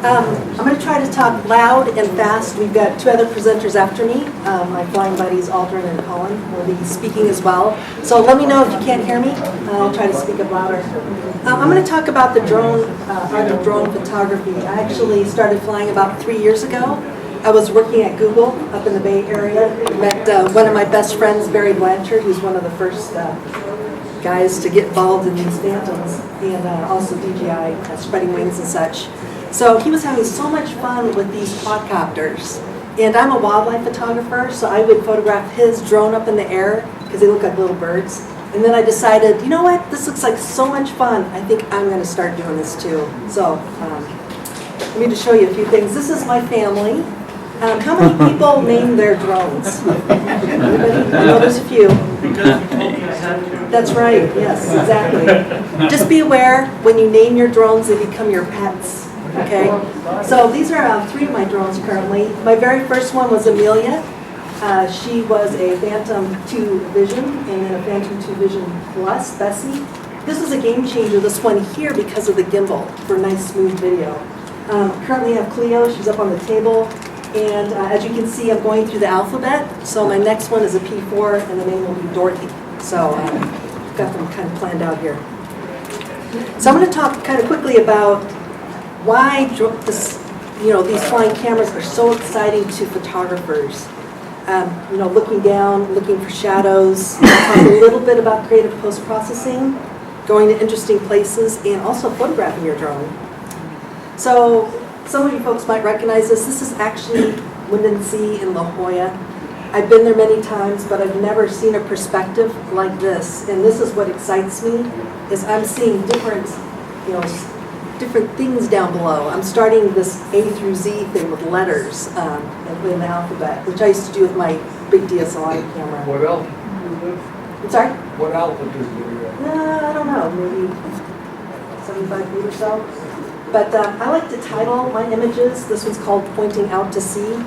I'm going to try to talk loud and fast. We've got two other presenters after me. My flying buddies, Aldryn and Colin, will be speaking as well. So let me know if you can't hear me. I'll try to speak up louder. I'm going to talk about the drone, art of drone photography. I actually started flying about 3 years ago. I was working at Google up in the Bay Area. Met one of my best friends, Barry Blanchard, who's one of the first guys to get involved in these phantoms, and also DJI, spreading wings and such. So he was having so much fun with these quadcopters. And I'm a wildlife photographer, so I would photograph his drone up in the air because they look like little birds. And then I decided, you know what, this looks like so much fun. I think I'm going to start doing this too. So let me just show you a few things. This is my family. How many people name their drones? Anybody? I know there's a few. That's right, yes, exactly. Just be aware, when you name your drones, they become your pets, okay? So these are 3 of my drones currently. My very first one was Amelia. She was a Phantom 2 Vision and then a Phantom 2 Vision Plus, Bessie. This is a game changer, this one here, because of the gimbal for nice smooth video. Currently I have Cleo, she's up on the table. And as you can see, I'm going through the alphabet. So my next one is a P4, and the name will be Dorothy. So I've got them kind of planned out here. So I'm going to talk kind of quickly about why these flying cameras are so exciting to photographers. Looking down, looking for shadows. I'll talk a little bit about creative post-processing, going to interesting places, and also photographing your drone. So some of you folks might recognize this. This is actually Wind and Sea in La Jolla. I've been there many times, but I've never seen a perspective like this. And this is what excites me, is I'm seeing different things down below. I'm starting this A through Z thing with letters in the alphabet, which I used to do with my big DSLR camera. What altitude? I'm sorry? What altitude are you at? I don't know, maybe 75 feet or so. But I like to title my images. This one's called Pointing Out to Sea.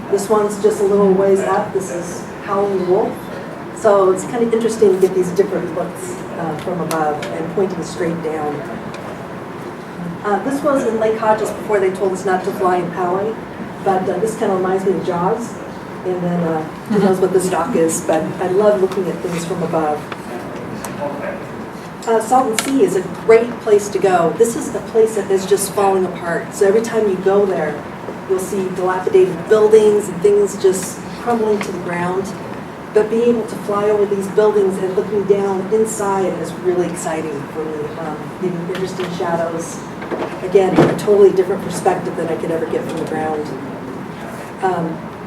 This one's just a little ways up. This is Howling Wolf. So it's kind of interesting to get these different looks from above and pointing straight down. This was in Lake Hodges before they told us not to fly in Poway. But this kind of reminds me of Jaws. And then who knows what this dock is, but I love looking at things from above. Salton Sea is a great place to go. This is a place that is just falling apart. So every time you go there, you'll see dilapidated buildings and things just crumbling to the ground. But being able to fly over these buildings and looking down inside is really exciting for me. Getting interesting shadows. Again, a totally different perspective than I could ever get from the ground.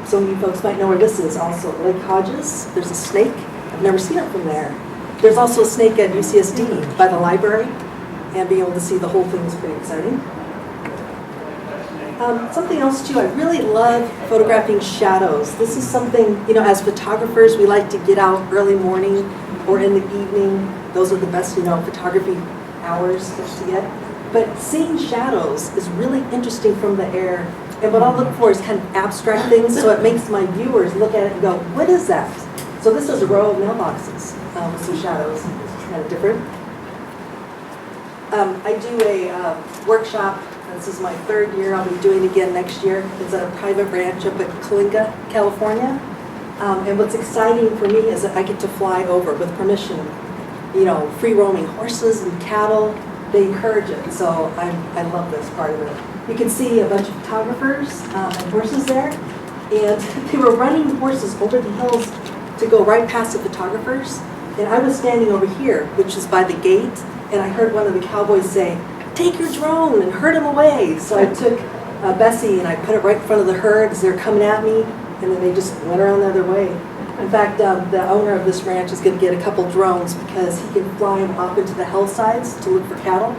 Some of you folks might know where this is also. Lake Hodges. There's a snake. I've never seen it from there. There's also a snake at UCSD by the library, and being able to see the whole thing is pretty exciting. Something else too, I really love photographing shadows. This is something, as photographers, we like to get out early morning or in the evening. Those are the best, photography hours to get. But seeing shadows is really interesting from the air. And what I'll look for is kind of abstract things, so it makes my viewers look at it and go, what is that? So this is a row of mailboxes with some shadows. It's kind of different. I do a workshop. This is my 3rd year. I'll be doing it again next year. It's at a private ranch up at Coalinga, California. And what's exciting for me is that I get to fly over with permission. Free roaming horses and cattle. They encourage it. So I love this part of it. You can see a bunch of photographers and horses there. And they were running horses over the hills to go right past the photographers. And I was standing over here, which is by the gate, and I heard one of the cowboys say, "Take your drone and herd them away." So I took Bessie and I put it right in front of the herd as they're coming at me, and then they just went around the other way. In fact, the owner of this ranch is going to get a couple drones because he can fly them up into the hillsides to look for cattle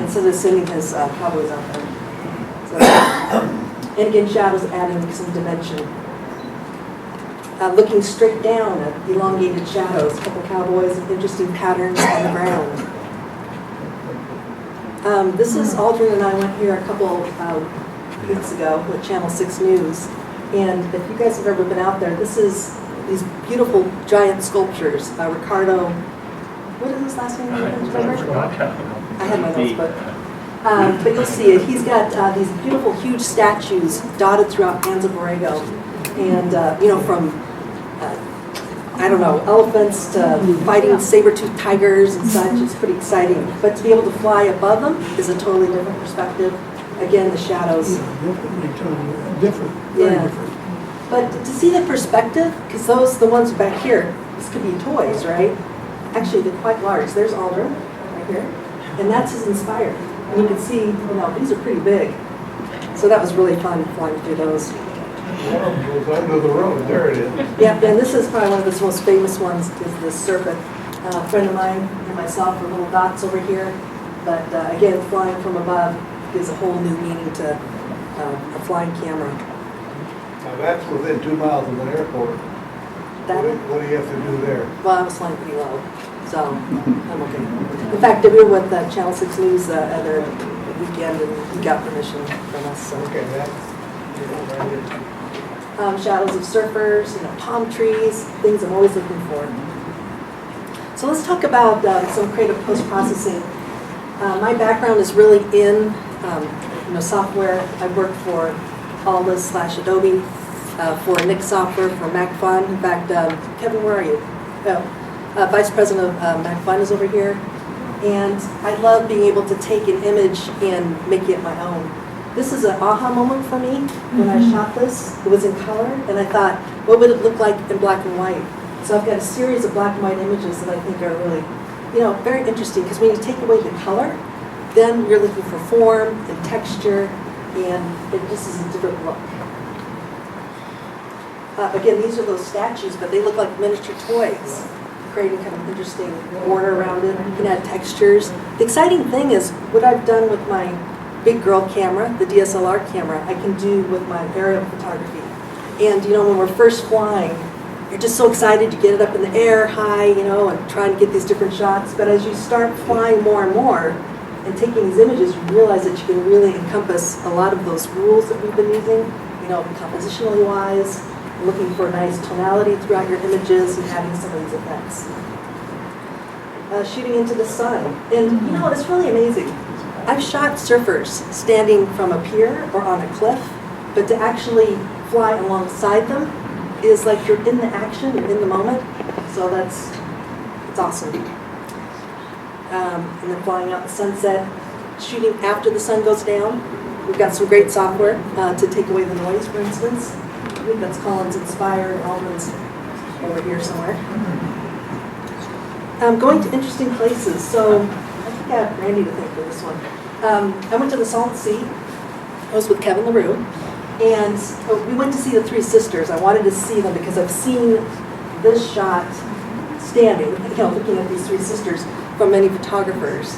instead of sending his cowboys out there. So, and again, shadows adding some dimension. Looking straight down at elongated shadows, a couple cowboys, and interesting patterns on the ground. This is Aldryn and I went here a couple weeks ago with Channel 6 News. And if you guys have ever been out there, this is these beautiful giant sculptures. Ricardo, what is his last name? Remember? I had my notes, but But you'll see it. He's got these beautiful, huge statues dotted throughout Anza Borrego. And, from, I don't know, elephants to fighting saber-toothed tigers and such. It's pretty exciting. But to be able to fly above them is a totally different perspective. Again, the shadows. Definitely totally different, very Yeah. different. But to see the perspective, because the ones back here, this could be toys, right? Actually, they're quite large. There's Aldryn, right here. And that's his Inspired. And you can see, these are pretty big. So that was really fun flying through those. One of them goes under the road, there it is. Yeah, and this is probably one of the most famous ones, is the Serpent. A friend of mine and myself are little dots over here. But again, flying from above gives a whole new meaning to a flying camera. Now that's within 2 miles of the airport. That is, What do you have to do there? well, I was flying pretty low, so I'm okay. In fact, we were with Channel 6 News the other weekend, and he got permission from us. So. Okay, that's right here. Shadows of surfers, palm trees, things I'm always looking for. So let's talk about some creative post-processing. My background is really in software. I've worked for Aldryn/Adobe, for Nick Software, for MacFun. In fact, Kevin, where are you? Vice President of MacFun is over here. And I love being able to take an image and make it my own. This is an aha moment for me when I shot this. It was in color, and I thought, what would it look like in black and white? So I've got a series of black and white images that I think are really, very interesting, because when you take away the color, then you're looking for form and texture, and it just is a different look. Again, these are those statues, but they look like miniature toys, creating kind of interesting border around it. You can add textures. The exciting thing is what I've done with my big girl camera, the DSLR camera, I can do with my aerial photography. And when we're first flying, you're just so excited to get it up in the air high, and trying to get these different shots. But as you start flying more and more and taking these images, you realize that you can really encompass a lot of those rules that we've been using, compositionally wise, looking for nice tonality throughout your images and adding some of these effects. Shooting into the sun. And it's really amazing. I've shot surfers standing from a pier or on a cliff, but to actually fly alongside them is like you're in the action, you're in the moment. So it's awesome. And then flying out the sunset, shooting after the sun goes down. We've got some great software to take away the noise, for instance. I think that's Colin's Inspired, Aldryn's over here somewhere. Going to interesting places. So I think I have Randy to thank for this one. I went to the Salton Sea. I was with Kevin LaRue. And we went to see the Three Sisters. I wanted to see them because I've seen this shot standing, looking at these three sisters from many photographers.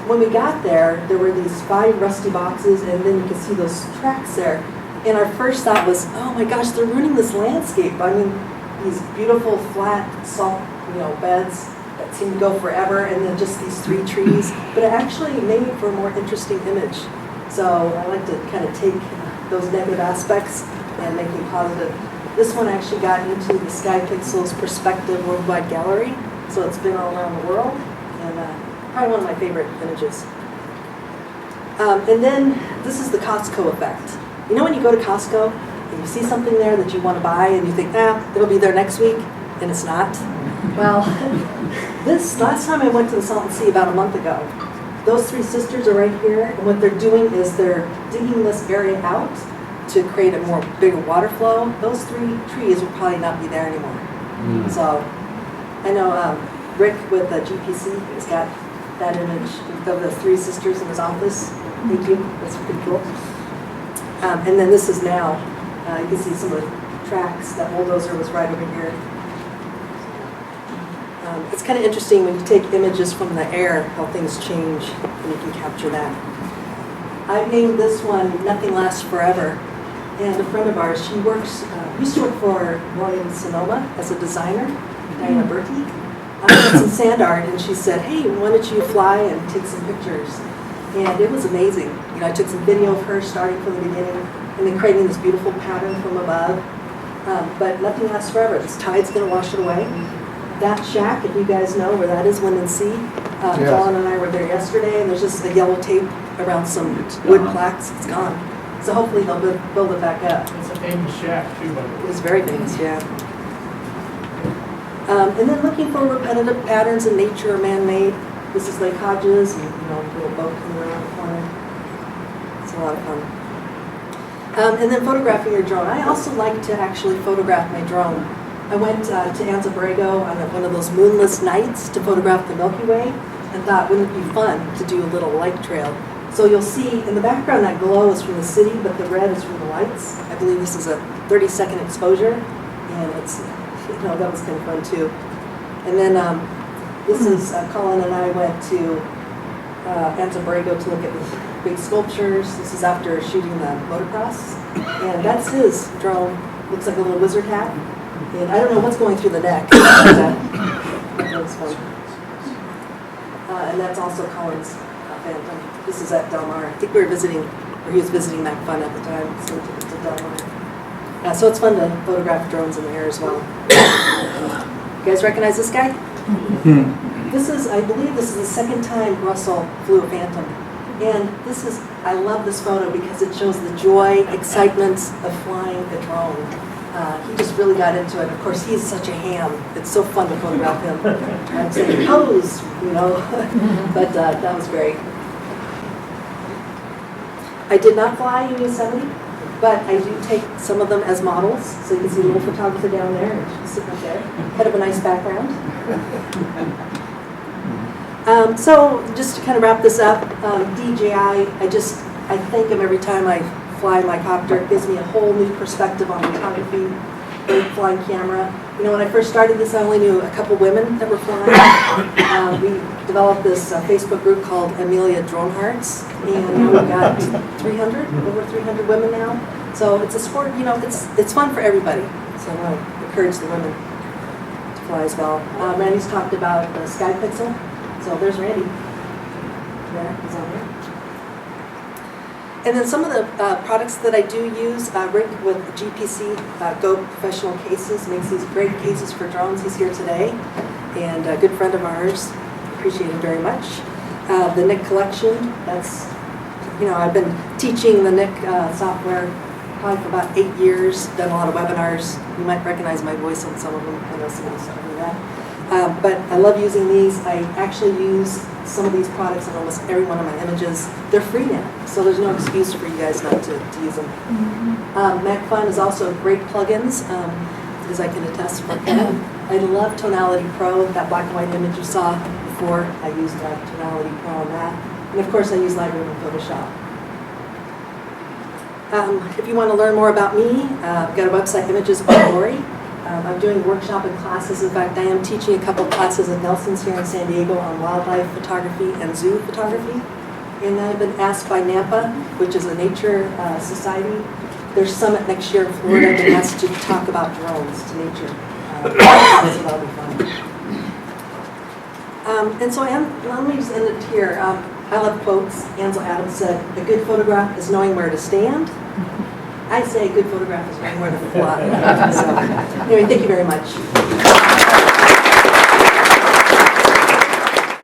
When we got there, there were these 5 rusty boxes, and then you could see those tracks there. And our first thought was, oh my gosh, they're ruining this landscape. I mean, these beautiful flat salt, beds that seem to go forever, and then just these 3 trees. But it actually made for a more interesting image. So I like to kind of take those negative aspects and make them positive. This one actually got into the Sky Pixels Perspective Worldwide Gallery. So it's been all around the world, and probably one of my favorite images. And then this is the Costco effect. When you go to Costco and you see something there that you want to buy and you think, it'll be there next week, and it's not. Well, this last time I went to the Salton Sea about a month ago, those 3 sisters are right here, and what they're doing is they're digging this area out to create a more bigger water flow. Those 3 trees will probably not be there anymore. So I know Rick with GPC has got that image of the 3 sisters in his office. Thank you. That's pretty cool. And then this is now. You can see some of the tracks. That bulldozer was right over here. It's kind of interesting when you take images from the air, how things change, and you can capture that. I've named this one Nothing Lasts Forever. And a friend of ours, she used to work for William Sonoma as a designer, Diana Bertie. I was in sand art, and she said, hey, why don't you fly and take some pictures? And it was amazing. I took some video of her starting from the beginning and then creating this beautiful pattern from above. But nothing lasts forever. This tide's going to wash it away. That shack, if you guys know where that is, Wind and Sea, Yes. Colin and I were there yesterday, and there's just a yellow tape around some wood plaques. It's gone. So hopefully they'll build it back up. It's a famous shack too, by the way. It's very famous, yeah. And then looking for repetitive patterns in nature or man-made. This is Lake Hodges, and little boat coming around the corner. It's a lot of fun. And then photographing your drone. I also like to actually photograph my drone. I went to Anza-Borrego on one of those moonless nights to photograph the Milky Way and thought, wouldn't it be fun to do a little light trail? So you'll see in the background that glow is from the city, but the red is from the lights. I believe this is a 30-second exposure, and it's, that was kind of fun too. And then this is Colin and I went to Anza-Borrego to look at the big sculptures. This is after shooting the motocross, and that's his drone. Looks like a little wizard hat. And I don't know what's going through the neck. That looks fun. And that's also Colin's Phantom. This is at Del Mar. I think we were visiting, or he was visiting MacFun at the time, so we took it to Del Mar. So it's fun to photograph drones in the air as well. You guys recognize this guy? This is, I believe this is the second time Russell flew a Phantom. And I love this photo because it shows the joy, excitement of flying a drone. He just really got into it. Of course, he's such a ham. It's so fun to photograph him. I'm saying pose, but that was great. I did not fly in Yosemite, but I do take some of them as models. So you can see a little photographer down there, and she's sitting up there. Kind of a nice background. So just to kind of wrap this up, DJI, I think of every time I fly my copter. It gives me a whole new perspective on photography, flying camera. When I first started this, I only knew a couple women that were flying. We developed this Facebook group called Amelia Drone Hearts, and now we've got over 300 women now. So it's a sport, it's fun for everybody. So I want to encourage the women to fly as well. Randy's talked about the Sky Pixel. So there's Randy. There, he's on there. And then some of the products that I do use, Rick with GPC Go Professional Cases makes these great cases for drones. He's here today, and a good friend of ours. Appreciate him very much. The Nick collection, that's, I've been teaching the Nick software probably for about 8 years, done a lot of webinars. You might recognize my voice on some of them. I know some of you saw that. But I love using these. I actually use some of these products in almost every one of my images. They're free now, so there's no excuse for you guys not to use them. MacFun is also great plugins, as I can attest for Ken. I love Tonality Pro, that black and white image you saw before. I used Tonality Pro on that. And of course I use Lightroom and Photoshop. If you want to learn more about me, I've got a website, Images by Laurie. I'm doing workshop and classes. In fact, I am teaching a couple classes at Nelson's here in San Diego on wildlife photography and zoo photography. And I've been asked by NAPA, which is a nature society, their summit next year in Florida. I've been asked to talk about drones to nature. So that'll be fun. And so let me just end it here. I love quotes. Ansel Adams said, "A good photograph is knowing where to stand." I say a good photograph is knowing where to fly. So, anyway, thank you very much.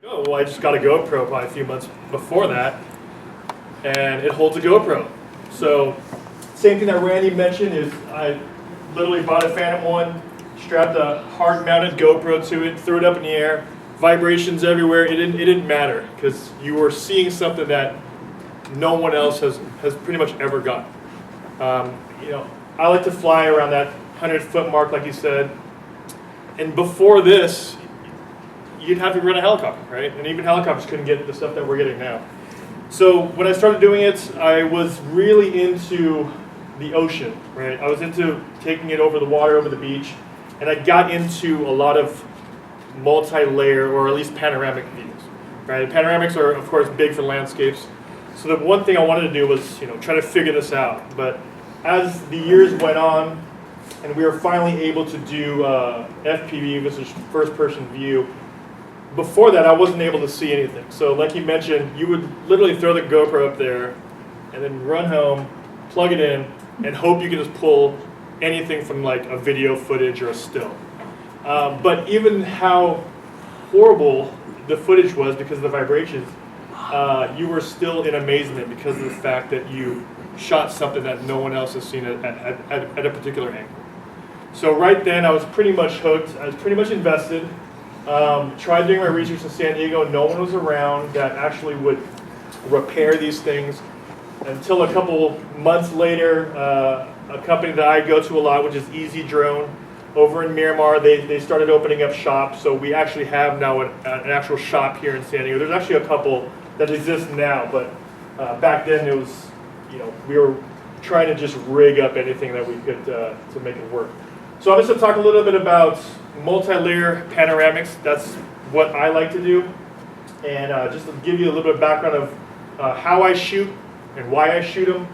Oh, well, I just got a GoPro probably a few months before that, and it holds a GoPro. So, same thing that Randy mentioned is I literally bought a Phantom 1, strapped a hard-mounted GoPro to it, threw it up in the air, vibrations everywhere. It didn't matter because you were seeing something that no one else has pretty much ever gotten. I like to fly around that 100-foot mark, like you said. And before this, you'd have to rent a helicopter, right? And even helicopters couldn't get the stuff that we're getting now. So when I started doing it, I was really into the ocean, right? I was into taking it over the water, over the beach, and I got into a lot of multi-layer, or at least panoramic views, right? Panoramics are, of course, big for landscapes. So the one thing I wanted to do was, try to figure this out. But as the years went on, and we were finally able to do FPV, which is first-person view, before that I wasn't able to see anything. So like you mentioned, you would literally throw the GoPro up there, and then run home, plug it in, and hope you can just pull anything from like a video footage or a still. But even how horrible the footage was because of the vibrations, you were still in amazement because of the fact that you shot something that no one else has seen at a particular angle. So right then, I was pretty much hooked. I was pretty much invested. Tried doing my research in San Diego. No one was around that actually would repair these things. Until a couple months later, a company that I go to a lot, which is Easy Drone, over in Miramar, they started opening up shops. So we actually have now an actual shop here in San Diego. There's actually a couple that exist now, but back then it was, we were trying to just rig up anything that we could to make it work. So I'm just going to talk a little bit about multi-layer panoramics. That's what I like to do. And just to give you a little bit of background of how I shoot and why I shoot them.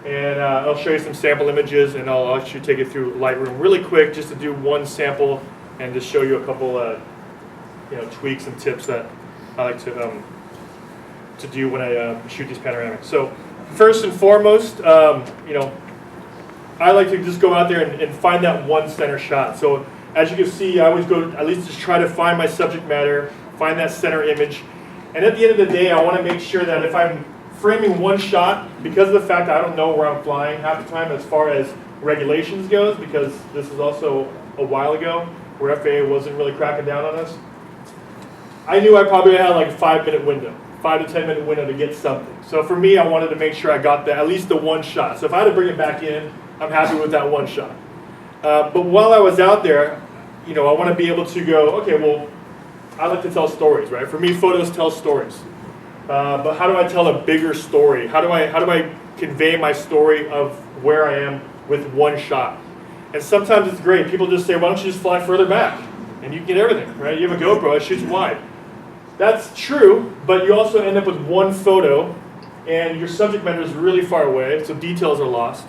And I'll show you some sample images, and I'll actually take it through Lightroom really quick just to do one sample and just show you a couple tweaks and tips that I like to do when I shoot these panoramics. So first and foremost, I like to just go out there and find that one center shot. So as you can see, I always go at least just try to find my subject matter, find that center image. And at the end of the day, I want to make sure that if I'm framing one shot, because of the fact that I don't know where I'm flying half the time as far as regulations goes, because this is also a while ago where FAA wasn't really cracking down on us, I knew I probably had like a 5-minute window, 5 to 10 minute window to get something. So for me, I wanted to make sure I got at least the one shot. So if I had to bring it back in, I'm happy with that one shot. But while I was out there, I want to be able to go, okay, well, I like to tell stories, right? For me, photos tell stories. But how do I tell a bigger story? How do I convey my story of where I am with one shot? And sometimes it's great. People just say, why don't you just fly further back? And you can get everything, right? You have a GoPro, it shoots wide. That's true, but you also end up with one photo, and your subject matter is really far away, so details are lost.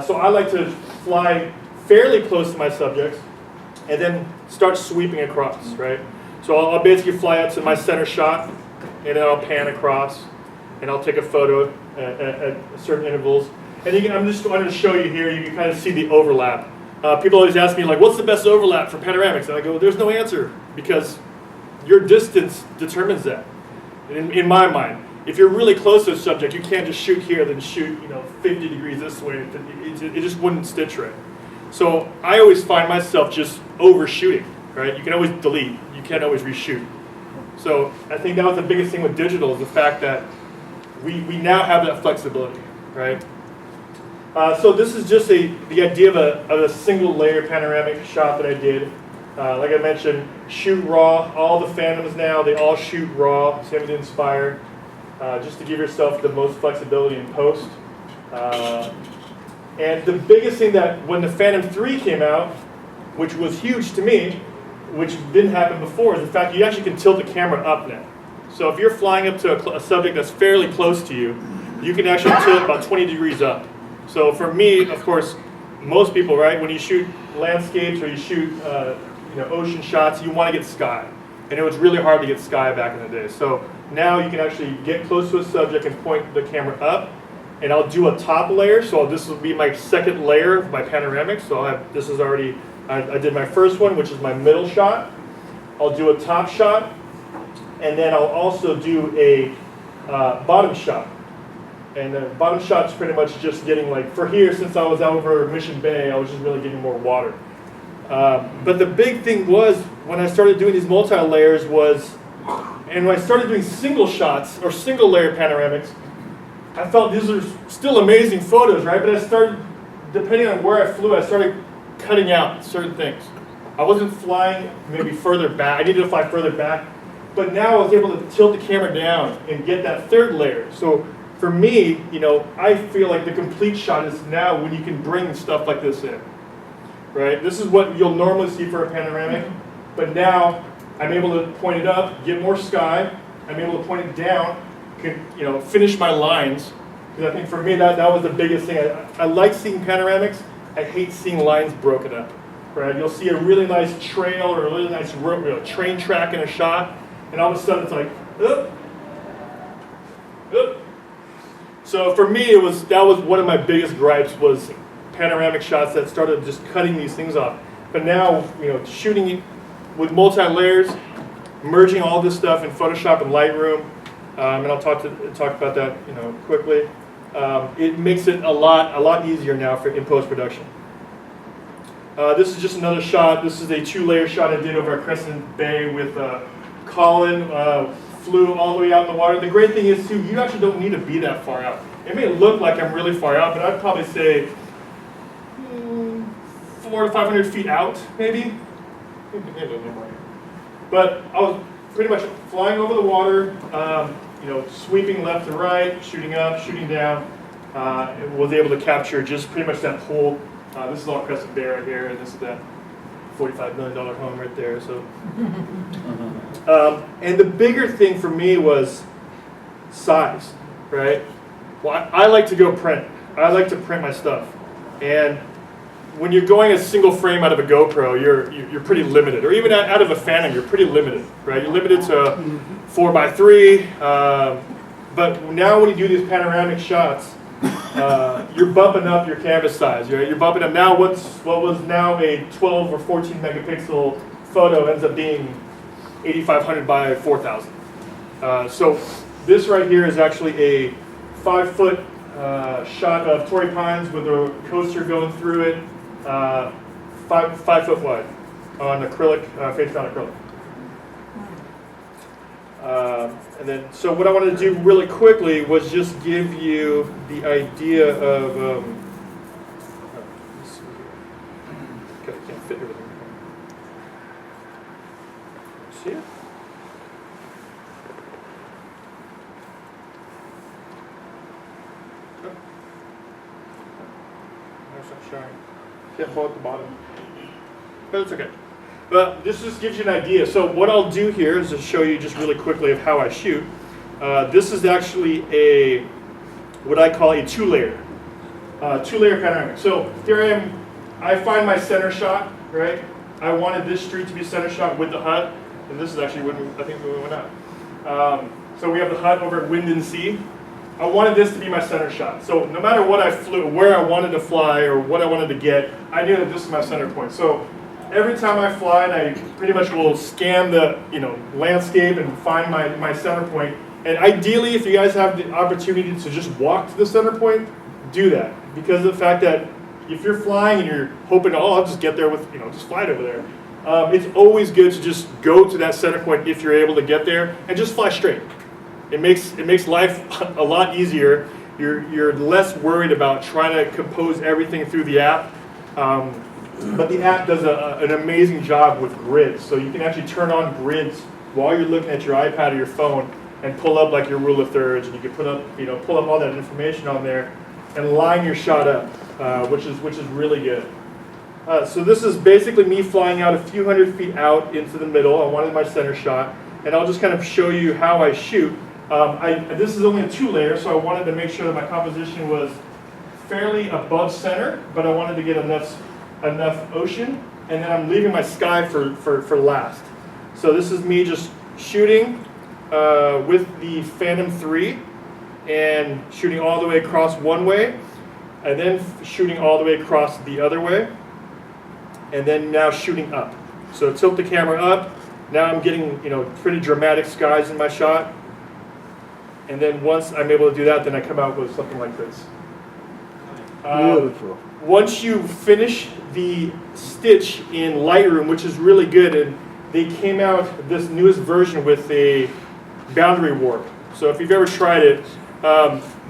So I like to fly fairly close to my subjects, and then start sweeping across, right? So I'll basically fly out to my center shot, and then I'll pan across, and I'll take a photo at certain intervals. And I'm just going to show you here, you can kind of see the overlap. People always ask me, like, what's the best overlap for panoramics? And I go, there's no answer, because your distance determines that, in my mind. If you're really close to a subject, you can't just shoot here, then shoot 50 degrees this way. It just wouldn't stitch right. So I always find myself just overshooting, right? You can always delete. You can't always reshoot. So I think that was the biggest thing with digital, is the fact that we now have that flexibility, right? So this is just the idea of a single layer panoramic shot that I did. Like I mentioned, shoot raw. All the Phantoms now, they all shoot raw. Same with Inspire. Just to give yourself the most flexibility in post. And the biggest thing that when the Phantom 3 came out, which was huge to me, which didn't happen before, is the fact you actually can tilt the camera up now. So if you're flying up to a subject that's fairly close to you, you can actually tilt about 20 degrees up. So for me, of course, most people, right, when you shoot landscapes or you shoot ocean shots, you want to get sky. And it was really hard to get sky back in the day. So now you can actually get close to a subject and point the camera up. And I'll do a top layer. So this will be my second layer of my panoramic. So this is already, I did my first one, which is my middle shot. I'll do a top shot. And then I'll also do a bottom shot. And the bottom shot's pretty much just getting, like, for here, since I was over Mission Bay, I was just really getting more water. But the big thing was, when I started doing these multi-layers and when I started doing single shots, or single layer panoramics, I felt these are still amazing photos, right? But I started, depending on where I flew, I started cutting out certain things. I wasn't flying maybe further back. I needed to fly further back. But now I was able to tilt the camera down and get that third layer. So for me, I feel like the complete shot is now when you can bring stuff like this in, right? This is what you'll normally see for a panoramic, but now I'm able to point it up, get more sky. I'm able to point it down, finish my lines. Because I think for me that was the biggest thing. I like seeing panoramics. I hate seeing lines broken up, right? You'll see a really nice trail or a really nice train track in a shot, and all of a sudden it's like, oop. So for me, that was one of my biggest gripes, was panoramic shots that started just cutting these things off. But now, shooting with multi-layers, merging all this stuff in Photoshop and Lightroom, and I'll talk about that quickly. It makes it a lot easier now in post-production. This is just another shot. This is a 2-layer shot I did over at Crescent Bay with Colin. Flew all the way out in the water. The great thing is too, you actually don't need to be that far out. It may look like I'm really far out, but I'd probably say 400 to 500 feet out, maybe a little more. But I was pretty much flying over the water, sweeping left to right, shooting up, shooting down. Was able to capture just pretty much that whole. This is all Crescent Bay right here, and this is that $45 million home right there. So, and the bigger thing for me was size, right? Well, I like to go print. I like to print my stuff, and when you're going a single frame out of a GoPro, you're pretty limited, or even out of a Phantom, you're pretty limited, right? You're limited to 4x3. But now when you do these panoramic shots, you're bumping up your canvas size, right? You're bumping up now what was now a 12 or 14 megapixel photo ends up being 8,500 by 4,000. So this right here is actually a 5-foot shot of Torrey Pines with a coaster going through it, 5 foot wide on acrylic, face down acrylic. And then, so what I wanted to do really quickly was just give you the idea of, let's see here. I can't fit everything. See it? Oh. That's not showing. Can't pull at the bottom. But it's okay. But this just gives you an idea. So what I'll do here is to show you just really quickly of how I shoot. This is actually what I call a 2-layer panoramic. So here I am. I find my center shot, right? I wanted this street to be center shot with the hut, and this is actually when I think we went out. So we have the hut over at Wind and Sea. I wanted this to be my center shot. So no matter what I flew, where I wanted to fly or what I wanted to get, I knew that this is my center point. So every time I fly, and I pretty much will scan the landscape and find my center point. And ideally, if you guys have the opportunity to just walk to the center point, do that. Because of the fact that if you're flying and you're hoping, I'll just get there with, just fly it over there. It's always good to just go to that center point if you're able to get there and just fly straight. It makes life a lot easier. You're less worried about trying to compose everything through the app. But the app does an amazing job with grids. So you can actually turn on grids while you're looking at your iPad or your phone and pull up like your rule of thirds, and you can pull up all that information on there and line your shot up, which is really good. So this is basically me flying out a few hundred feet out into the middle. I wanted my center shot, and I'll just kind of show you how I shoot. This is only a 2-layer, so I wanted to make sure that my composition was fairly above center, but I wanted to get enough ocean, and then I'm leaving my sky for last. So this is me just shooting with the Phantom 3 and shooting all the way across one way, and then shooting all the way across the other way, and then now shooting up. So tilt the camera up. Now I'm getting pretty dramatic skies in my shot, and then once I'm able to do that, then I come out with something like this. Beautiful. Once you finish the stitch in Lightroom, which is really good, and they came out this newest version with a boundary warp. So if you've ever tried it,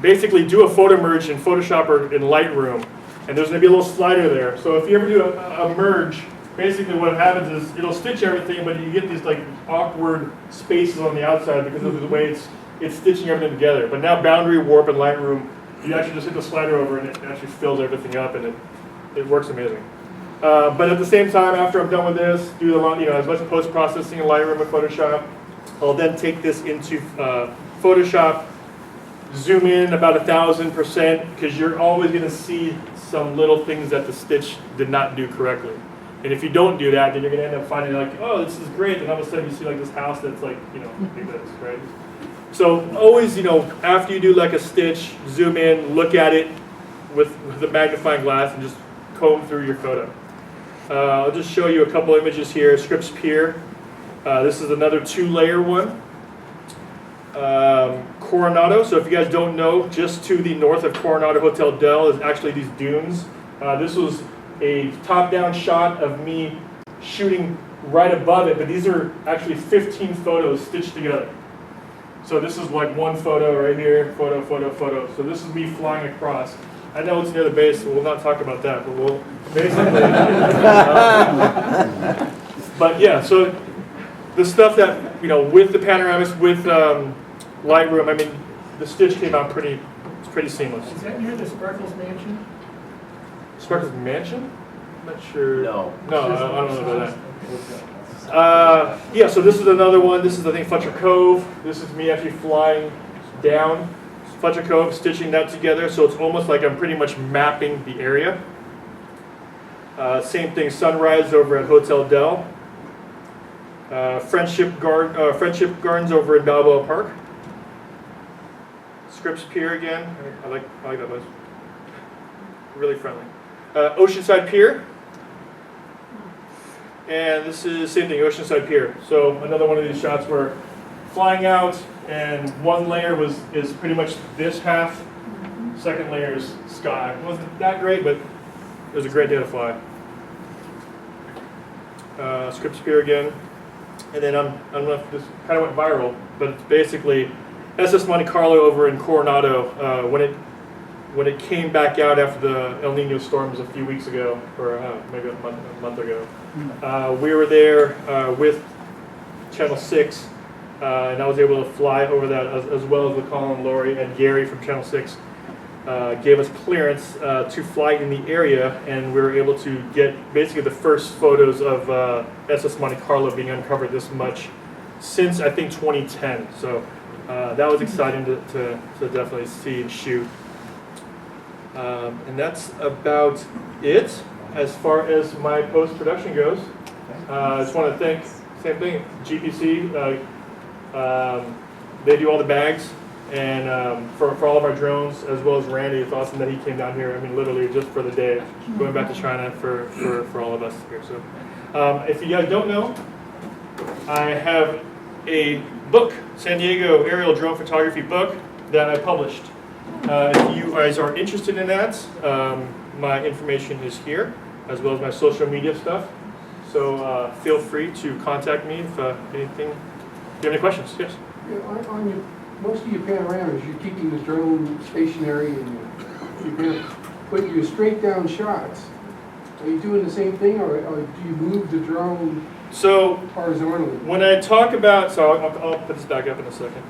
basically do a photo merge in Photoshop or in Lightroom, and there's going to be a little slider there. So if you ever do a merge, basically what happens is it'll stitch everything, but you get these like awkward spaces on the outside because of the way it's stitching everything together. But now boundary warp in Lightroom, you actually just hit the slider over and it actually fills everything up, and it works amazing. But at the same time, after I'm done with this, do as much post-processing in Lightroom and Photoshop. I'll then take this into Photoshop, zoom in about 1,000%, because you're always going to see some little things that the stitch did not do correctly. And if you don't do that, then you're going to end up finding like, oh, this is great, and all of a sudden you see like this house that's like, like this, right? So always, after you do like a stitch, zoom in, look at it with the magnifying glass, and just comb through your photo. I'll just show you a couple images here. Scripps Pier. This is another 2-layer one. Coronado, so if you guys don't know, just to the north of Coronado Hotel Del is actually these dunes. This was a top-down shot of me shooting right above it, but these are actually 15 photos stitched together. So this is like one photo right here, photo, photo, photo. So this is me flying across. I know it's near the base, so we'll not talk about that, but we'll basically. But yeah, so the stuff that, with the panoramics, with Lightroom, I mean, the stitch came out pretty seamless. Is that near the Sparkles Mansion? Sparkles Mansion? I'm not sure. No. No, I don't know about that. Yeah, so this is another one. This is, I think, Fletcher Cove. This is me actually flying down Fletcher Cove, stitching that together. So it's almost like I'm pretty much mapping the area. Same thing, sunrise over at Hotel Del. Friendship Gardens over in Balboa Park. Scripps Pier again. I like that place. Really friendly. Oceanside Pier. And this is same thing, Oceanside Pier. So another one of these shots where flying out, and one layer is pretty much this half. Second layer is sky. It wasn't that great, but it was a great day to fly. Scripps Pier again. And then I don't know if this kind of went viral, but it's basically SS Monte Carlo over in Coronado when it came back out after the El Nino storms a few weeks ago, or maybe a month ago. We were there with Channel 6, and I was able to fly over that as well as with Colin, Laurie, and Gary from Channel 6 gave us clearance to fly in the area, and we were able to get basically the first photos of SS Monte Carlo being uncovered this much since, I think, 2010. So that was exciting to definitely see and shoot. And that's about it as far as my post-production goes. I just want to thank, same thing, GPC. They do all the bags, and for all of our drones, as well as Randy. It's awesome that he came down here, I mean, literally just for the day, going back to China for all of us here. So if you guys don't know, I have a book, San Diego Aerial Drone Photography book, that I published. If you guys are interested in that, my information is here, as well as my social media stuff. So feel free to contact me if anything. Do you have any questions? Yes. Yeah, on most of your panoramas, you're keeping the drone stationary and but your straight down shots. Are you doing the same thing, or do you move the drone horizontally? When I talk about, so I'll put this back up in a second.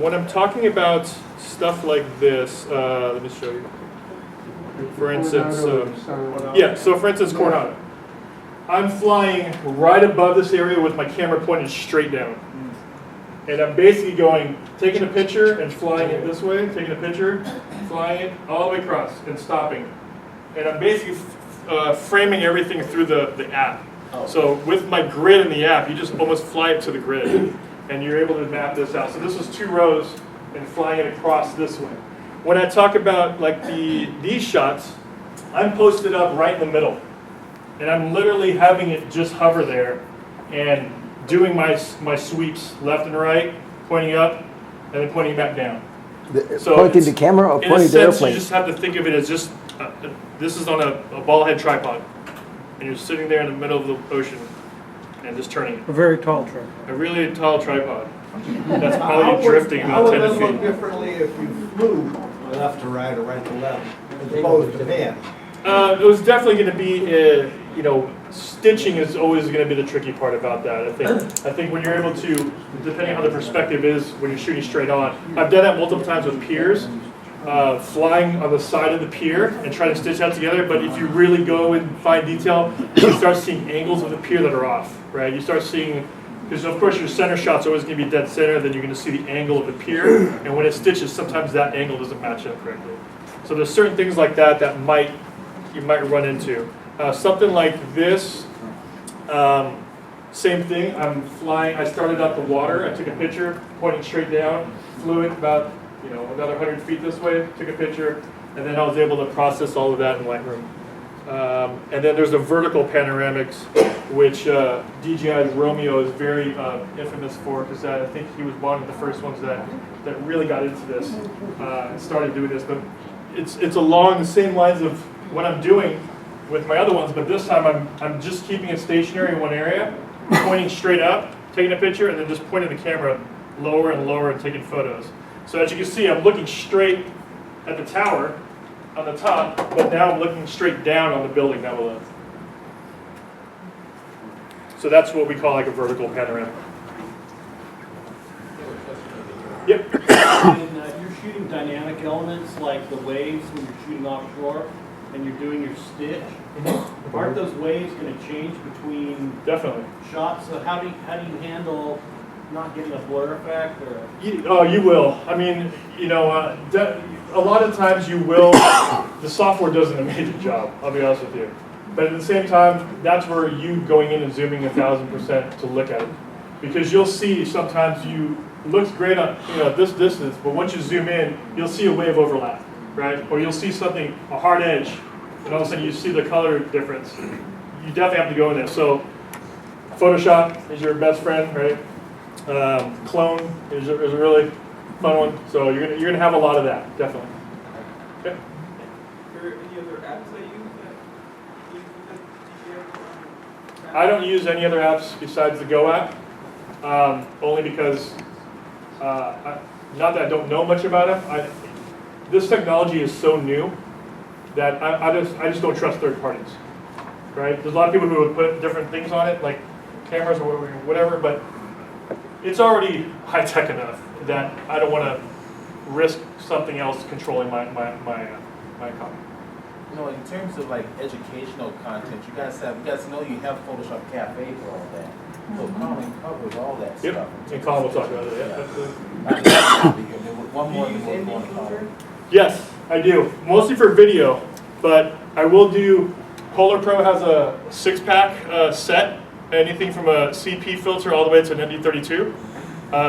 When I'm talking about stuff like this, let me show you. For instance, so for instance, Coronado. I'm flying right above this area with my camera pointed straight down. And I'm basically taking a picture and flying it this way, taking a picture, flying it all the way across and stopping. And I'm basically framing everything through the app. So with my grid in the app, you just almost fly it to the grid. And you're able to map this out. So this is 2 rows and flying it across this way. When I talk about like these shots, I'm posted up right in the middle. And I'm literally having it just hover there and doing my sweeps left and right, pointing up, and then pointing back down. So pointing the camera or pointing the airplane? You just have to think of it as just, this is on a ball head tripod. And you're sitting there in the middle of the ocean and just turning it. A very tall tripod. A really tall tripod. That's probably drifting How about would 10 it look feet. differently if you flew left to right or right to left, as opposed to pan? It was definitely going to be, stitching is always going to be the tricky part about that. I think when you're able to, depending on how the perspective is when you're shooting straight on, I've done that multiple times with piers, flying on the side of the pier and trying to stitch that together. But if you really go and find detail, you start seeing angles of the pier that are off, right? You start seeing, because of course your center shot's always going to be dead center, then you're going to see the angle of the pier, and when it stitches, sometimes that angle doesn't match up correctly. So there's certain things like that that you might run into. Something like this, same thing. I'm flying. I started out the water. I took a picture, pointing straight down, flew it about another 100 feet this way. Took a picture, and then I was able to process all of that in Lightroom. And then there's the vertical panoramics, which DJI's Romeo is very infamous for, because I think he was one of the first ones that really got into this and started doing this. But it's along the same lines of what I'm doing with my other ones, but this time I'm just keeping it stationary in one area, pointing straight up, taking a picture, and then just pointing the camera lower and lower and taking photos. So as you can see, I'm looking straight at the tower on the top, but now I'm looking straight down on the building down below. So that's what we call like a vertical panorama. Yep. When you're shooting dynamic elements like the waves when you're shooting offshore and you're doing your stitch, aren't those waves going to change between Definitely. shots? So how do you handle not getting a blur effect? Or You will. I mean, you know, a lot of times you will. The software does an amazing job, I'll be honest with you. But at the same time, that's where you going in and zooming 1000% to look at it. Because you'll see sometimes it looks great on this distance, but once you zoom in, you'll see a wave overlap, right? Or you'll see something, a hard edge, and all of a sudden you see the color difference. You definitely have to go in there. So Photoshop is your best friend, right? Clone is a really fun one. So you're gonna have a lot of that, definitely. Okay. Are there any other apps that you use that I don't use any other apps besides the Go app, only because, not that I don't know much about it, this technology is so new that I just don't trust third parties, right? There's a lot of people who would put different things on it, like cameras or whatever, but it's already high-tech enough that I don't want to risk something else controlling my copy. You know, in terms of like educational content, you guys know you have Photoshop Cafe for all that. So Colin covers all that stuff. Yep, and Colin will talk about it. Yeah. One more than we're going to Colin. Yes, I do. Mostly for video, but I will do. Polar Pro has a 6-pack set, anything from a CP filter all the way to an ND32.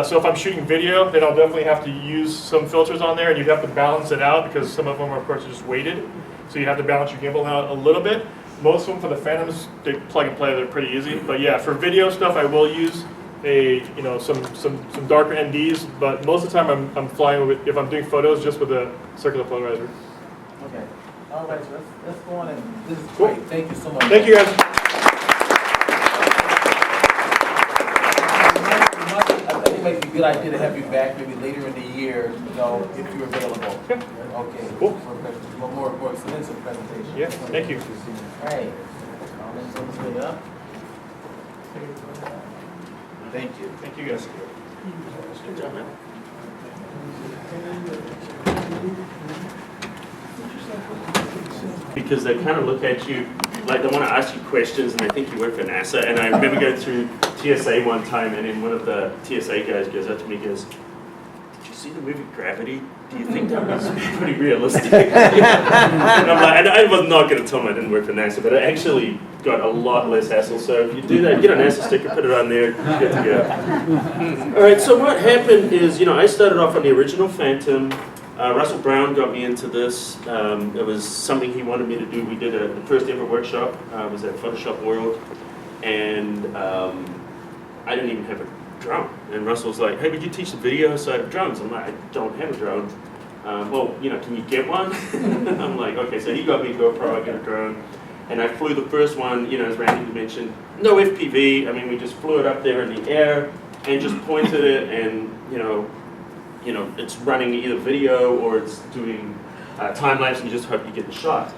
So if I'm shooting video, then I'll definitely have to use some filters on there, and you'd have to balance it out because some of them, of course, are just weighted. So you have to balance your gimbal out a little bit. Most of them for the Phantoms, they plug and play, they're pretty easy. But yeah, for video stuff, I will use some darker NDs, but most of the time I'm flying with, if I'm doing photos, just with a circular polarizer. Okay. All right, so let's go on and this is Cool. great. Thank you so much. Thank you, guys. I think it might be a good idea to have you back maybe later in the year, if you're available. Yeah. Okay. Cool. For more extensive presentation. Yeah, thank you. All right. Comments on this way up? Thank you. Thank you, guys. Good job, man. Because they kind of look at you, like they want to ask you questions and they think you work for NASA. And I remember going through TSA one time and then one of the TSA guys goes up to me and goes, "Did you see the movie Gravity? Do you think that was pretty realistic?" And I'm like, and I was not going to tell him I didn't work for NASA, but I actually got a lot less hassle. So if you do that, get a NASA sticker, put it on there, good to go. All right, so what happened is, I started off on the original Phantom. Russell Brown got me into this. It was something he wanted me to do. We did the first ever workshop. It was at Photoshop World, and I didn't even have a drone. And Russell was like, "Hey, would you teach the video side of drones?" I'm like, "I don't have a drone." Well, can you get one? I'm like, okay. So he got me a GoPro. I got a drone, and I flew the first one. As Randy mentioned, no FPV. I mean, we just flew it up there in the air and just pointed it, and it's running either video or it's doing time lapse, and you just hope you get the shot.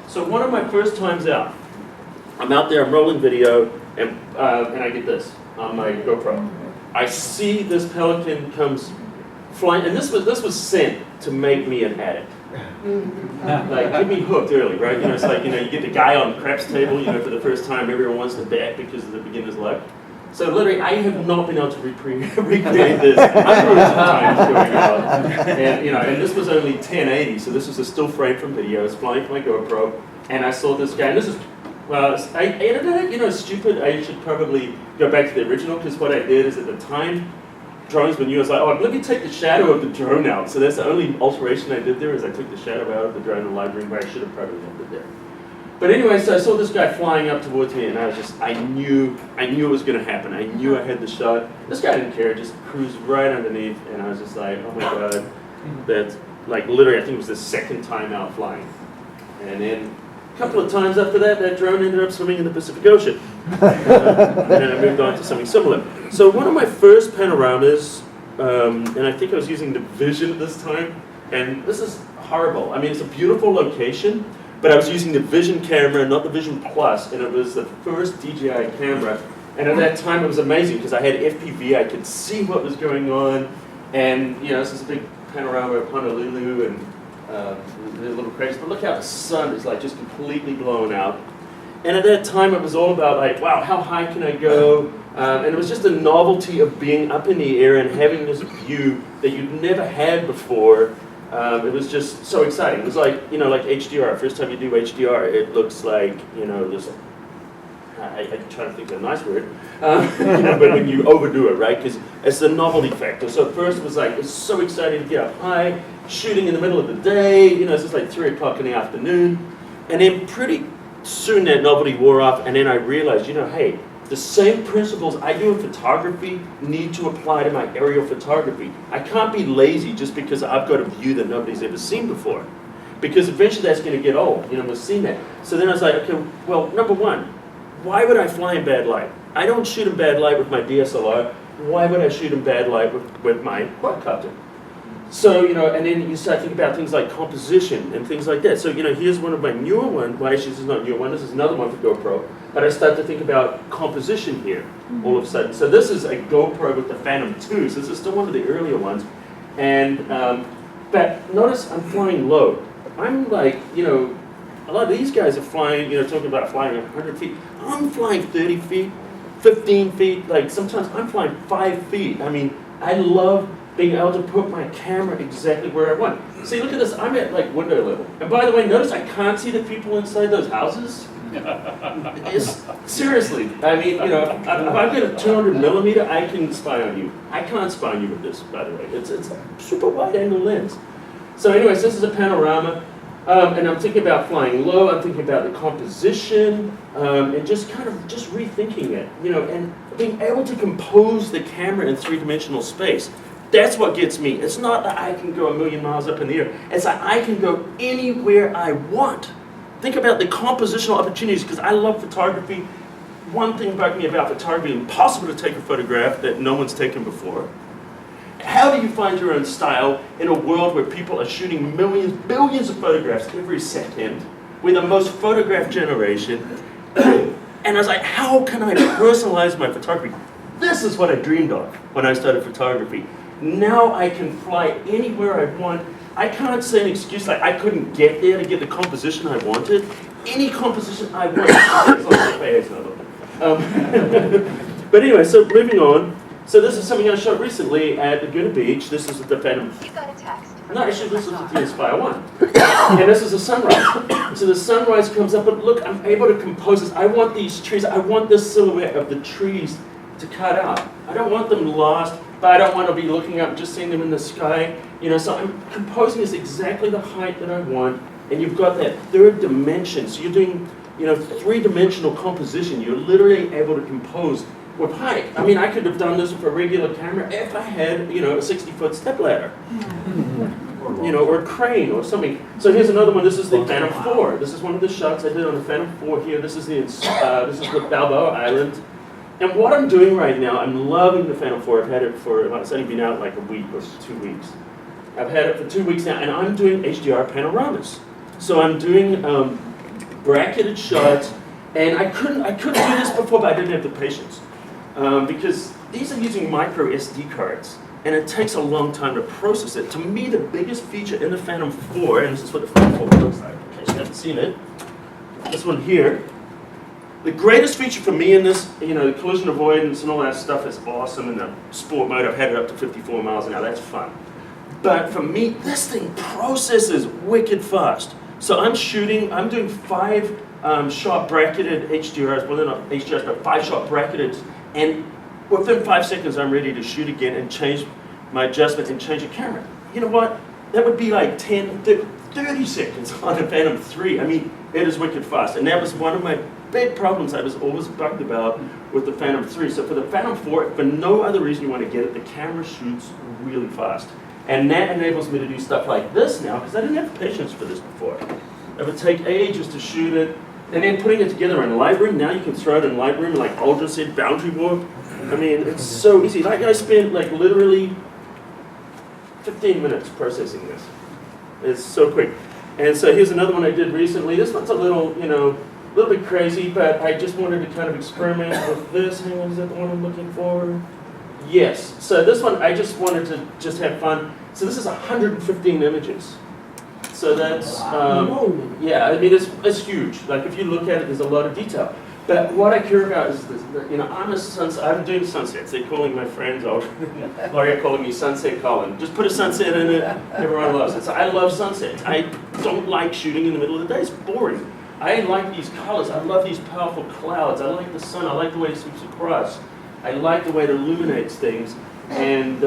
So one of my first times out, I'm out there, I'm rolling video, and I get this on my GoPro. I see this pelican comes flying, and this was sent to make me an addict. Like, get me hooked early, right? It's like, you get the guy on the craps table, for the first time, everyone wants to bet because of the beginner's luck. So literally, I have not been able to recreate this hundreds of times going out. And this was only 1080, so this was a still frame from video. I was flying from my GoPro, and I saw this guy, and this is, I edited it, stupid. I should probably go back to the original, because what I did is at the time, drones were new. I was like, oh, let me take the shadow of the drone out. So that's the only alteration I did there, is I took the shadow out of the drone in the library, where I should have probably left it there. But anyway, so I saw this guy flying up towards me, and I knew it was going to happen. I knew I had the shot. This guy didn't care, just cruised right underneath, and I was just like, oh my God, that's like literally, I think it was the second time out flying. And then a couple of times after that, that drone ended up swimming in the Pacific Ocean. And then I moved on to something similar. So one of my first panoramas, and I think I was using the Vision at this time, and this is horrible. I mean, it's a beautiful location, but I was using the Vision camera, not the Vision Plus, and it was the first DJI camera. And at that time, it was amazing because I had FPV. I could see what was going on, and this is a big panorama of Honolulu and the little craters. But look how the sun is like just completely blown out. And at that time, it was all about like, wow, how high can I go? And it was just a novelty of being up in the air and having this view that you'd never had before. It was just so exciting. It was like, like HDR. First time you do HDR, it looks like, this, I'm trying to think of a nice word, but when you overdo it, right? Because it's the novelty factor. So at first it was like, it's so exciting to get up high, shooting in the middle of the day, it's just like 3 o'clock in the afternoon. And then pretty soon that novelty wore off, and then I realized, hey, the same principles I do in photography need to apply to my aerial photography. I can't be lazy just because I've got a view that nobody's ever seen before. Because eventually that's going to get old, we've seen that. So then I was like, okay, well, number one, why would I fly in bad light? I don't shoot in bad light with my DSLR. Why would I shoot in bad light with my quadcopter? So, and then you start thinking about things like composition and things like that. So, here's one of my newer ones. Well, actually, this is not a newer one. This is another one for GoPro. But I start to think about composition here all of a sudden. So this is a GoPro with the Phantom 2. So this is still one of the earlier ones. And, but notice I'm flying low. I'm like, a lot of these guys are flying, talking about flying 100 feet. I'm flying 30 feet, 15 feet. Like sometimes I'm flying 5 feet. I mean, I love being able to put my camera exactly where I want. See, look at this. I'm at like window level. And by the way, notice I can't see the people inside those houses. Seriously. I mean, if I've got a 200 millimeter, I can spy on you. I can't spy on you with this, by the way. It's a super wide angle lens. So anyways, this is a panorama. And I'm thinking about flying low, I'm thinking about the composition, and just kind of just rethinking it, and being able to compose the camera in three-dimensional space. That's what gets me. It's not that I can go 1,000,000 miles up in the air. It's that I can go anywhere I want. Think about the compositional opportunities, because I love photography. One thing about me about photography, impossible to take a photograph that no one's taken before. How do you find your own style in a world where people are shooting millions, billions of photographs every second? We're the most photographed generation. And I was like, how can I personalize my photography? This is what I dreamed of when I started photography. Now I can fly anywhere I want. I can't say an excuse like I couldn't get there to get the composition I wanted. Any composition I want. As long as the FAA is not open. But anyway, so moving on. So this is something I shot recently at Laguna Beach. This is the Phantom. You got a text. No, actually, this is the Inspire 1. And this is a sunrise. So the sunrise comes up, but look, I'm able to compose this. I want these trees, I want this silhouette of the trees to cut out. I don't want them lost, but I don't want to be looking up and just seeing them in the sky. So I'm composing this exactly the height that I want, and you've got that third dimension. So you're doing, three-dimensional composition. You're literally able to compose with height. I mean, I could have done this with a regular camera if I had, a 60-foot stepladder. Or a crane or something. So here's another one. This is the Phantom 4. This is one of the shots I did on the Phantom 4 here. This is the Balboa Island. And what I'm doing right now, I'm loving the Phantom 4. I've had it for, it's only been out like a week or 2 weeks. I've had it for 2 weeks now, and I'm doing HDR panoramas. So I'm doing bracketed shots, and I couldn't do this before, but I didn't have the patience. Because these are using micro SD cards, and it takes a long time to process it. To me, the biggest feature in the Phantom 4, and this is what the Phantom 4 looks like, in case you haven't seen it, this one here, the greatest feature for me in this, the collision avoidance and all that stuff is awesome. In the sport mode, I've had it up to 54 miles an hour, that's fun. But for me, this thing processes wicked fast. So I'm doing 5-shot bracketed HDRs, well they're not HDRs, but 5-shot bracketed. And within 5 seconds, I'm ready to shoot again and change my adjustment and change the camera. You know what? That would be like 10, 30 seconds on a Phantom 3. I mean, It is wicked fast. And that was one of my big problems I was always bugged about with the Phantom 3. So for the Phantom 4, for no other reason you want to get it, the camera shoots really fast. And that enables me to do stuff like this now, because I didn't have patience for this before. It would take ages to shoot it, and then putting it together in Lightroom. Now you can throw it in Lightroom, like Aldryn said, boundary warp. I mean, it's so easy. Like I spent like literally 15 minutes processing this. It's so quick. And so here's another one I did recently. This one's a little, you know, a little bit crazy, but I just wanted to kind of experiment with this. Hang on, is that the one I'm looking for? Yes. So this one, I just wanted to just have fun. So this is 115 images. So that's, yeah, I mean, it's huge. Like if you look at it, there's a lot of detail. But what I care about is this, you know, I'm doing sunsets. They're calling my friends, Laurie are calling me Sunset Colin. Just put a sunset in it, everyone loves it. So I love sunsets. I don't like shooting in the middle of the day, it's boring. I like these colors, I love these powerful clouds, I like the sun, I like the way it sweeps across. I like the way it illuminates things. And,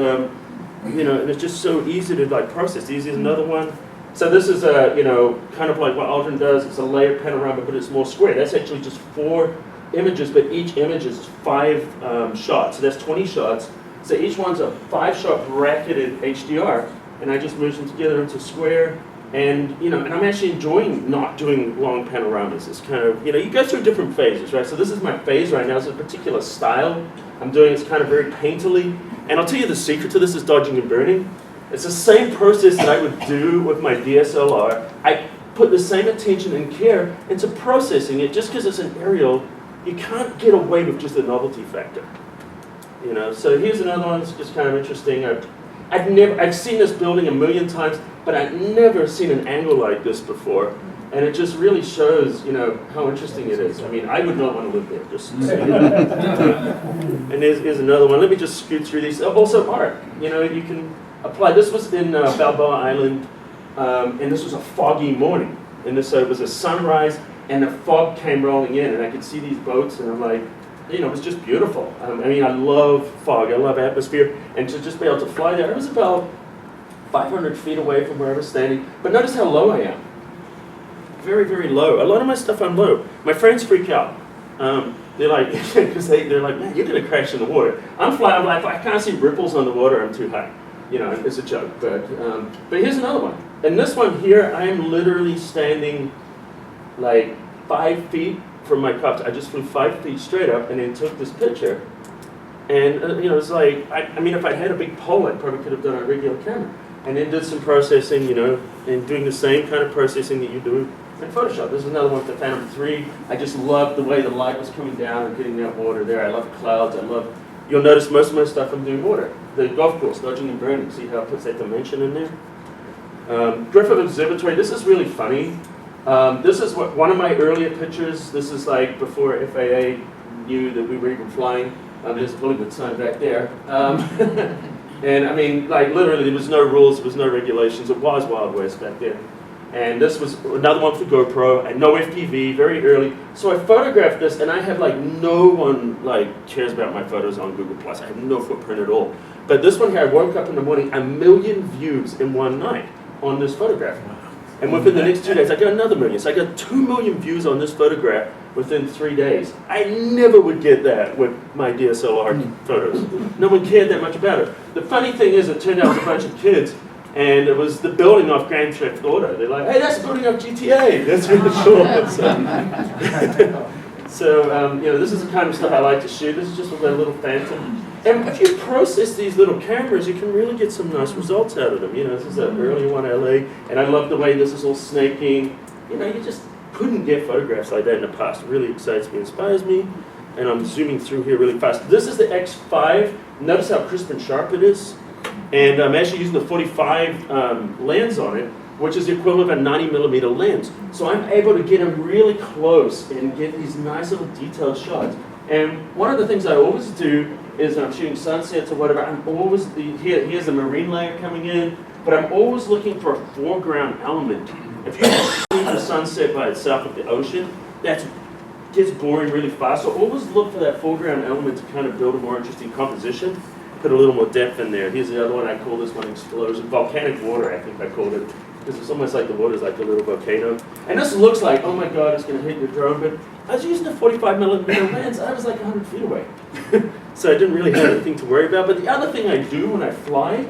you know, and it's just so easy to like process. Easy as another one. So this is a, you know, kind of like what Aldryn does. It's a layered panorama, but it's more square. That's actually just 4 images, but each image is 5 shots. So that's 20 shots. So each one's a 5-shot bracketed HDR, and I just merge them together into square. And, you know, and I'm actually enjoying not doing long panoramas. It's kind of, you know, you go through different phases, right? So this is my phase right now. It's a particular style I'm doing. It's kind of very painterly. And I'll tell you the secret to this is dodging and burning. It's the same process that I would do with my DSLR. I put the same attention and care into processing it. Just because it's an aerial, you can't get away with just the novelty factor. You know, so here's another one that's just kind of interesting. I've seen this building a million times, but I've never seen an angle like this before. And it just really shows, you know, how interesting it is. I mean, I would not want to live there, just so you know. And here's another one. Let me just scoot through these. Also art, you know, you can apply. This was in Balboa Island, and this was a foggy morning. And so it was a sunrise, and the fog came rolling in, and I could see these boats, and I'm like, you know, it was just beautiful. I mean, I love fog, I love atmosphere, and to just be able to fly there. I was about 500 feet away from where I was standing, but notice how low I am. Very, very low. A lot of my stuff I'm low. My friends freak out. They're like, because they're like, man, you're gonna crash in the water. I'm flying, I'm like, I can't see ripples on the water, I'm too high. You know, it's a joke, but here's another one. And this one here, I'm literally standing like 5 feet from my copter. I just flew 5 feet straight up and then took this picture. And, you know, it's like, I mean, if I had a big pole, I probably could have done a regular camera. And then did some processing, you know, and doing the same kind of processing that you do in Photoshop. This is another one with the Phantom 3. I just loved the way the light was coming down and getting that water there. I love clouds. You'll notice most of my stuff I'm doing water. The golf course, dodging and burning. See how it puts that dimension in there? Griffith Observatory. This is really funny. This is one of my earlier pictures. This is like before FAA knew that we were even flying. There's a Hollywood sign back there. And I mean, like literally there was no rules, there was no regulations. It was Wild West back there. And this was another one for GoPro, and no FPV, very early. So I photographed this, and I have like no one like cares about my photos on Google+. I have no footprint at all. But this one here, I woke up in the morning, 1 million views in one night on this photograph. And within the next 2 days, I got another million. So I got 2 million views on this photograph within 3 days. I never would get that with my DSLR photos. No one cared that much about it. The funny thing is, it turned out it was a bunch of kids, and it was the building off Grand Theft Auto. They're like, hey, that's the building off GTA. That's really cool. So you know, this is the kind of stuff I like to shoot. This is just with a little Phantom. And if you process these little cameras, you can really get some nice results out of them. You know, this is an earlier one, LA, and I love the way this is all snaking. You know, you just couldn't get photographs like that in the past. It really excites me, inspires me, and I'm zooming through here really fast. This is the X5. Notice how crisp and sharp it is. And I'm actually using the 45 lens on it, which is the equivalent of a 90mm lens. So I'm able to get them really close and get these nice little detailed shots. And one of the things I always do is when I'm shooting sunsets or whatever, I'm always, here's the marine layer coming in, but I'm always looking for a foreground element. If you shoot the sunset by itself of the ocean, that gets boring really fast. So always look for that foreground element to kind of build a more interesting composition, put a little more depth in there. Here's the other one, I call this one explosion, volcanic water, I think I called it. because it's almost like the water's like a little volcano. And this looks like, oh my God, it's going to hit your drone, but I was using a 45mm lens. I was like 100 feet away. So I didn't really have anything to worry about. But the other thing I do when I fly,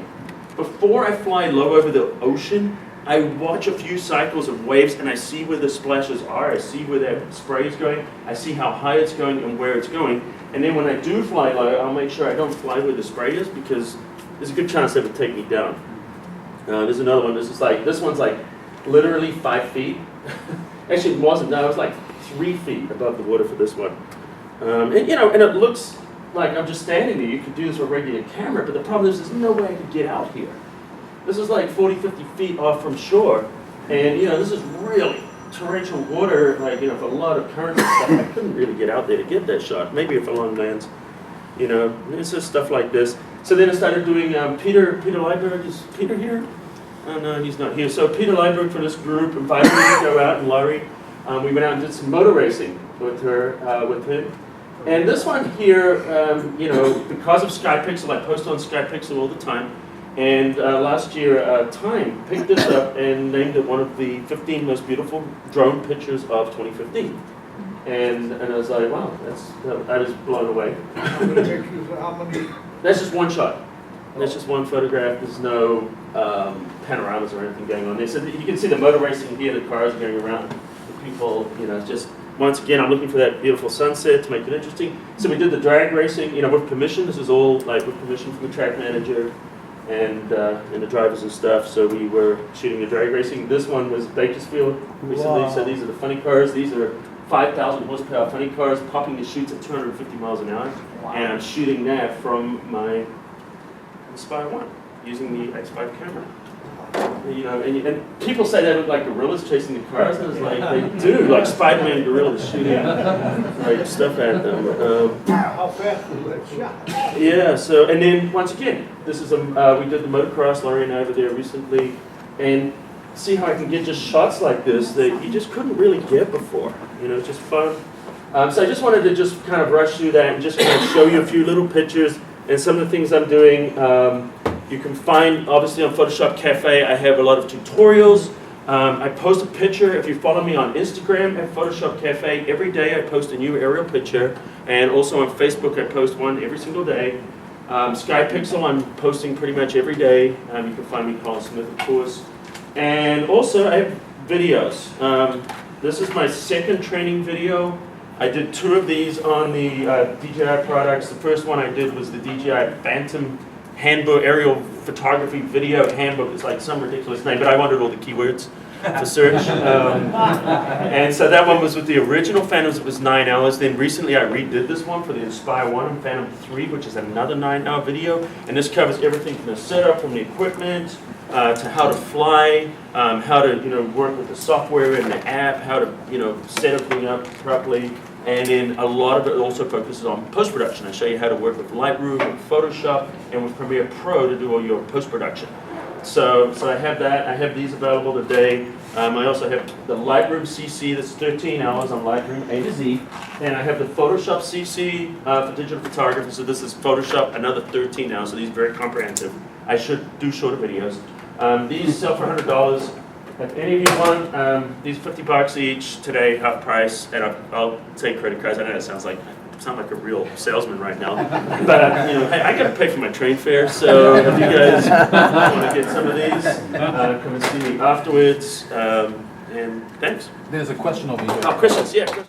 before I fly low over the ocean, I watch a few cycles of waves and I see where the splashes are. I see where that spray is going. I see how high it's going and where it's going. And then when I do fly low, I'll make sure I don't fly where the spray is because there's a good chance it would take me down. There's another one. This one's like literally 5 feet. Actually, it wasn't. No, it was like 3 feet above the water for this one. And it looks like I'm just standing there. You could do this with a regular camera, but the problem is there's no way I could get out here. This is like 40, 50 feet off from shore, and this is really torrential water, like for a lot of current and stuff. I couldn't really get out there to get that shot. Maybe if along lands, it's just stuff like this. So then I started doing Peter Lyberg. Is Peter here? Oh no, he's not here. So Peter Lyberg for this group invited me to go out, and Laurie. We went out and did some motor racing with him. And this one here, because of SkyPixel, I post on SkyPixel all the time. And last year, Time picked this up and named it one of the 15 most beautiful drone pictures of 2015. And I was like, wow, I was blown away. How many pictures, how many? That's just one shot. That's just one photograph. There's no panoramas or anything going on there. So you can see the motor racing here, the cars going around, the people, just, once again, I'm looking for that beautiful sunset to make it interesting. So we did the drag racing, with permission. This is all like with permission from the track manager and the drivers and stuff. So we were shooting the drag racing. This one was Bakersfield recently. Wow. So these are the funny cars. These are 5,000 horsepower funny cars popping the chutes at 250 miles an hour. Wow. And I'm shooting that from my Inspire 1 using the X5 camera. And people say they look like gorillas chasing the cars, and it's like they do, like Spider-Man gorillas shooting like stuff at them. How fast was that shot? Yeah. So and then once again, this is we did the motocross, Laurie and I over there recently, and see how I can get just shots like this that you just couldn't really get before. It's just fun. So I just wanted to just kind of rush through that and just kind of show you a few little pictures and some of the things I'm doing. You can find, obviously, on Photoshop Cafe, I have a lot of tutorials. I post a picture. If you follow me on Instagram at Photoshop Cafe, every day I post a new aerial picture. And also on Facebook, I post one every single day. SkyPixel, I'm posting pretty much every day. You can find me, Colin Smith, of course. And also, I have videos. This is my second training video. I did 2 of these on the DJI products. The first one I did was the DJI Phantom Handbook, Aerial Photography Video Handbook. It's like some ridiculous name, but I wanted all the keywords to search. And so that one was with the original Phantoms. It was 9 hours. Then recently I redid this one for the Inspire 1 and Phantom 3, which is another 9-hour video. And this covers everything from the setup, from the equipment, to how to fly, how to work with the software and the app, how to set everything up properly. And then a lot of it also focuses on post-production. I show you how to work with Lightroom, with Photoshop, and with Premiere Pro to do all your post-production. So I have that. I have these available today. I also have the Lightroom CC, that's 13 hours on Lightroom A to Z. And I have the Photoshop CC for digital photography. So this is Photoshop, another 13 hours. So these are very comprehensive. I should do shorter videos. These sell for $100. If any of you want, these $50 each today, half price, and I'll take credit cards. I know that sound like a real salesman right now, but I got to pay for my train fare. So if you guys want to get some of these, come and see me afterwards. And thanks. There's a question over here. Oh, questions? Yeah.